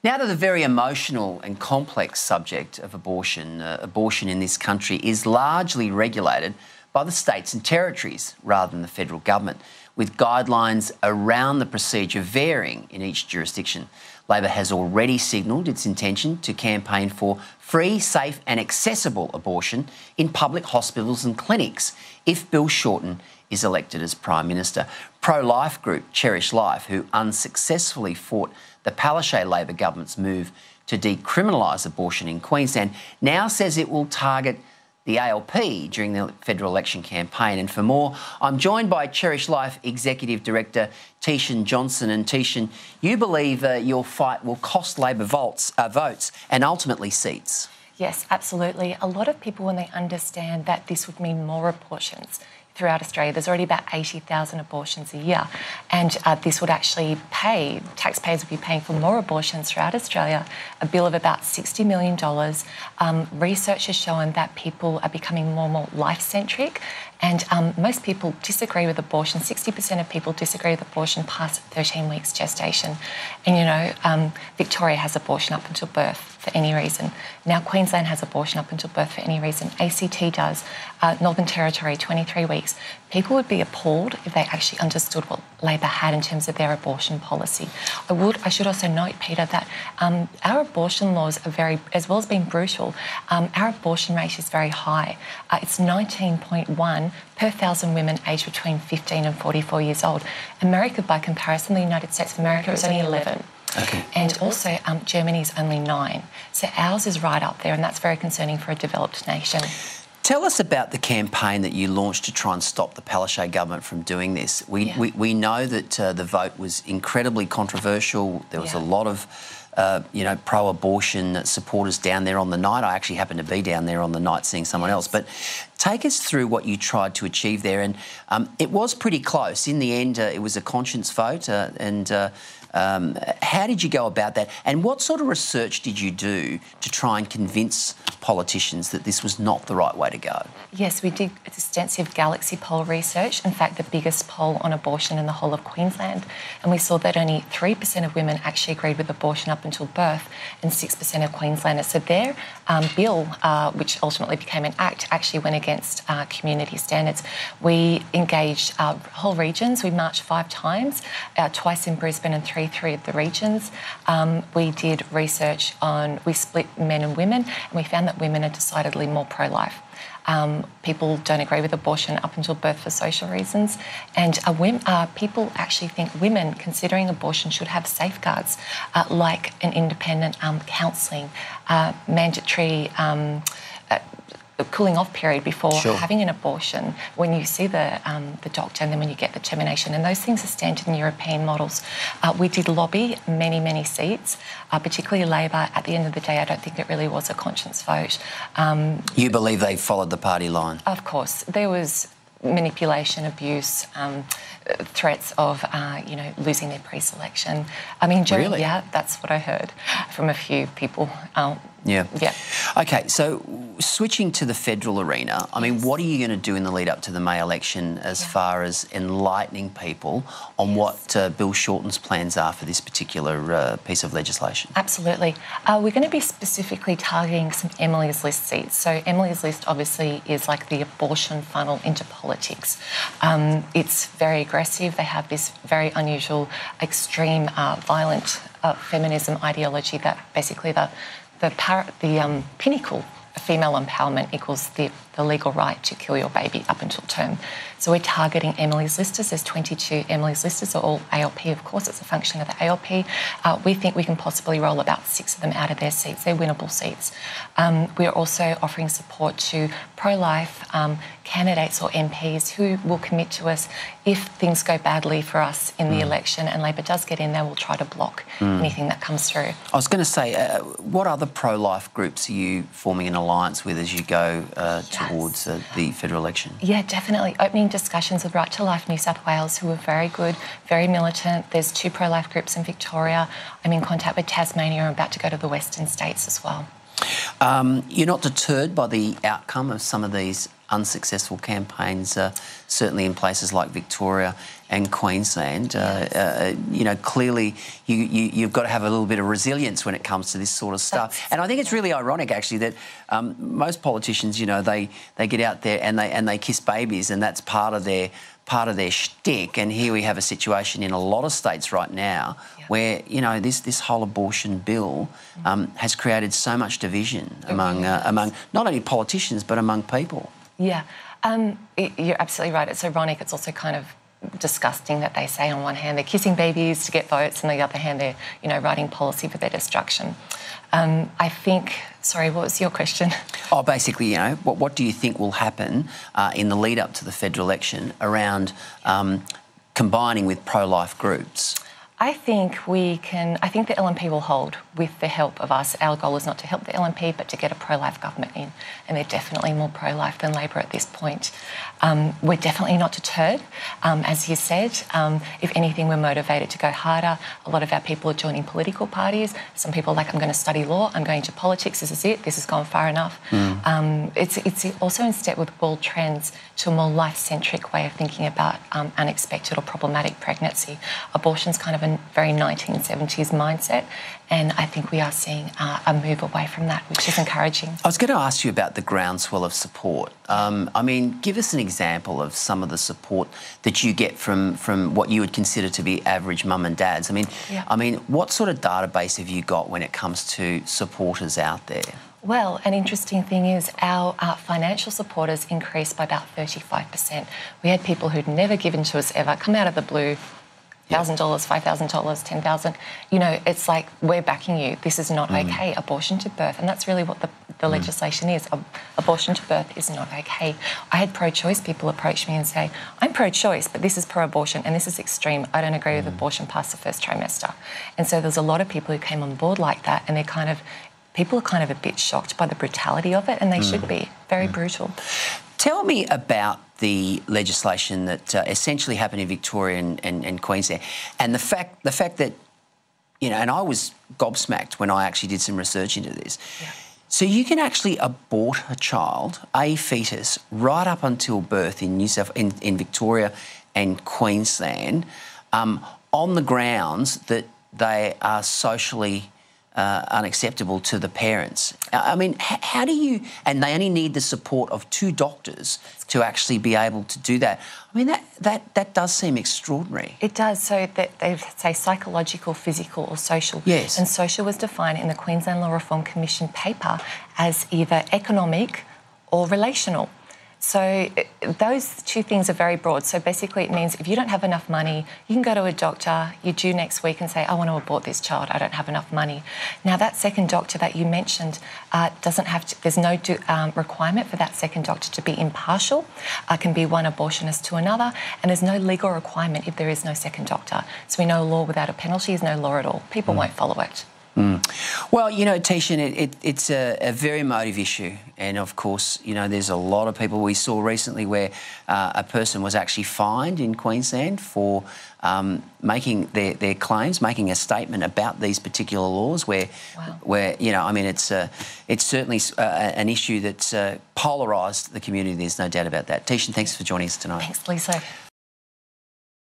Now to the very emotional and complex subject of abortion. Abortion in this country is largely regulated by the states and territories rather than the federal government, with guidelines around the procedure varying in each jurisdiction. Labor has already signalled its intention to campaign for free, safe and accessible abortion in public hospitals and clinics if Bill Shorten is elected as Prime Minister. Pro-life group Cherish Life, who unsuccessfully fought the Palaszczuk Labor government's move to decriminalise abortion in Queensland, now says it will target the ALP during the federal election campaign. And for more, I'm joined by Cherish Life Executive Director Teeshan Johnson. And Teeshan, you believe your fight will cost Labor votes and ultimately seats. Yes, absolutely. A lot of people, when they understand that this would mean more abortions throughout Australia, there's already about 80,000 abortions a year, and this would actually pay, taxpayers would be paying for more abortions throughout Australia, a bill of about $60 million. Research has shown that people are becoming more and more life-centric, and most people disagree with abortion. 60% of people disagree with abortion past 13 weeks gestation. And, you know, Victoria has abortion up until birth for any reason. Now Queensland has abortion up until birth for any reason. ACT does. Northern Territory, 23 weeks. People would be appalled if they actually understood what Labor had in terms of their abortion policy. I should also note, Peter, that our abortion laws are very, as well as being brutal, our abortion rate is very high. It's 19.1 per 1,000 women aged between 15 and 44 years old. America, by comparison, the United States of America is only 11. Okay. And also Germany's only 9. So ours is right up there, and that's very concerning for a developed nation. Tell us about the campaign that you launched to try and stop the Palaszczuk government from doing this. We know that the vote was incredibly controversial. There was a lot of pro-abortion supporters down there on the night. I actually happened to be down there on the night seeing someone else. But take us through what you tried to achieve there. And it was pretty close. In the end, it was a conscience vote. How did you go about that? And what sort of research did you do to try and convince politicians that this was not the right way to go? Yes, we did extensive Galaxy poll research, in fact, the biggest poll on abortion in the whole of Queensland. And we saw that only 3% of women actually agreed with abortion up until birth and 6% of Queenslanders. So their bill, which ultimately became an act, actually went against community standards. We engaged whole regions. We marched 5 times, twice in Brisbane and 3 of the regions. We did research on, we split men and women, and we found that women are decidedly more pro-life. People don't agree with abortion up until birth for social reasons, and people actually think women considering abortion should have safeguards like an independent counselling, mandatory a cooling off period before having an abortion, when you see the doctor and then when you get the termination, and those things are standard in European models. We did lobby many seats, particularly Labor. At the end of the day, I don't think it really was a conscience vote. You believe they followed the party line? Of course. There was manipulation, abuse, threats of, losing their pre-selection. I mean, really? Yeah, that's what I heard from a few people. Yeah. Yeah. Okay, so switching to the federal arena, I mean, what are you going to do in the lead up to the May election as far as enlightening people on what Bill Shorten's plans are for this particular piece of legislation? Absolutely. We're going to be specifically targeting some Emily's List seats. So Emily's List obviously is like the abortion funnel into politics. It's very aggressive. They have this very unusual, extreme, violent feminism ideology that basically the pinnacle of female empowerment equals the legal right to kill your baby up until term. So we're targeting Emily's Listers. There's 22 Emily's Listers, are all ALP, of course. It's a function of the ALP. We think we can possibly roll about 6 of them out of their seats. They're winnable seats. We're also offering support to pro-life candidates or MPs who will commit to us if things go badly for us in the election and Labor does get in there, we'll try to block anything that comes through. I was going to say, what other pro-life groups are you forming an alliance with as you go towards the federal election? Yeah, definitely. Opening discussions with Right to Life New South Wales, who are very good, very militant. There's 2 pro-life groups in Victoria. I'm in contact with Tasmania. I'm about to go to the Western States as well. You're not deterred by the outcome of some of these unsuccessful campaigns, certainly in places like Victoria and Queensland. Clearly you've got to have a little bit of resilience when it comes to this sort of stuff. And I think it's really ironic, actually, that most politicians, they get out there and they kiss babies, and that's part of their shtick. And here we have a situation in a lot of states right now where, this whole abortion bill has created so much division among not only politicians but among people. Yeah, you're absolutely right. It's ironic. It's also kind of disgusting that they say on one hand they're kissing babies to get votes, and on the other hand they're writing policy for their destruction. I think... Sorry, what was your question? Oh, basically, what do you think will happen in the lead up to the federal election around combining with pro-life groups? I think the LNP will hold with the help of us. Our goal is not to help the LNP, but to get a pro-life government in. And they're definitely more pro-life than Labor at this point. We're definitely not deterred. As you said, if anything, we're motivated to go harder. A lot of our people are joining political parties. Some people are like, I'm going to study law, I'm going to politics, this is it, this has gone far enough. It's also in step with world trends to a more life-centric way of thinking about unexpected or problematic pregnancy. Abortion's kind of a very 1970s mindset, and I think we are seeing a move away from that, which is encouraging. I was going to ask you about the groundswell of support. Give us an example of some of the support that you get from what you would consider to be average mum and dads. What sort of database have you got when it comes to supporters out there? Well, an interesting thing is our financial supporters increased by about 35%. We had people who'd never given to us ever come out of the blue, $1,000, $5,000, $10,000. It's like, we're backing you. This is not okay. Abortion to birth. And that's really what the legislation is. Abortion to birth is not okay. I had pro-choice people approach me and say, I'm pro-choice, but this is pro-abortion and this is extreme. I don't agree with abortion past the first trimester. And so there's a lot of people who came on board like that, and people are kind of a bit shocked by the brutality of it, and they should be. Very brutal. Tell me about the legislation that essentially happened in Victoria and Queensland, and the fact that, and I was gobsmacked when I actually did some research into this. Yeah. So you can actually abort a child, a fetus, right up until birth in Victoria and Queensland, on the grounds that they are socially unacceptable to the parents. How do you... And they only need the support of 2 doctors to actually be able to do that. That does seem extraordinary. It does. So they say psychological, physical or social. Yes. And social was defined in the Queensland Law Reform Commission paper as either economic or relational. So those 2 things are very broad. So basically it means if you don't have enough money, you can go to a doctor, you're due next week and say, I want to abort this child, I don't have enough money. Now that second doctor that you mentioned doesn't have to, there's no requirement for that second doctor to be impartial. Can be one abortionist to another, and there's no legal requirement if there is no second doctor. So we know law without a penalty is no law at all. People won't follow it. Well, Teeshan, it's a very emotive issue, and of course, there's a lot of people. We saw recently where a person was actually fined in Queensland for making their claims, making a statement about these particular laws. Where it's certainly an issue that's polarised the community. There's no doubt about that. Teeshan, thanks for joining us tonight. Thanks, Lisa.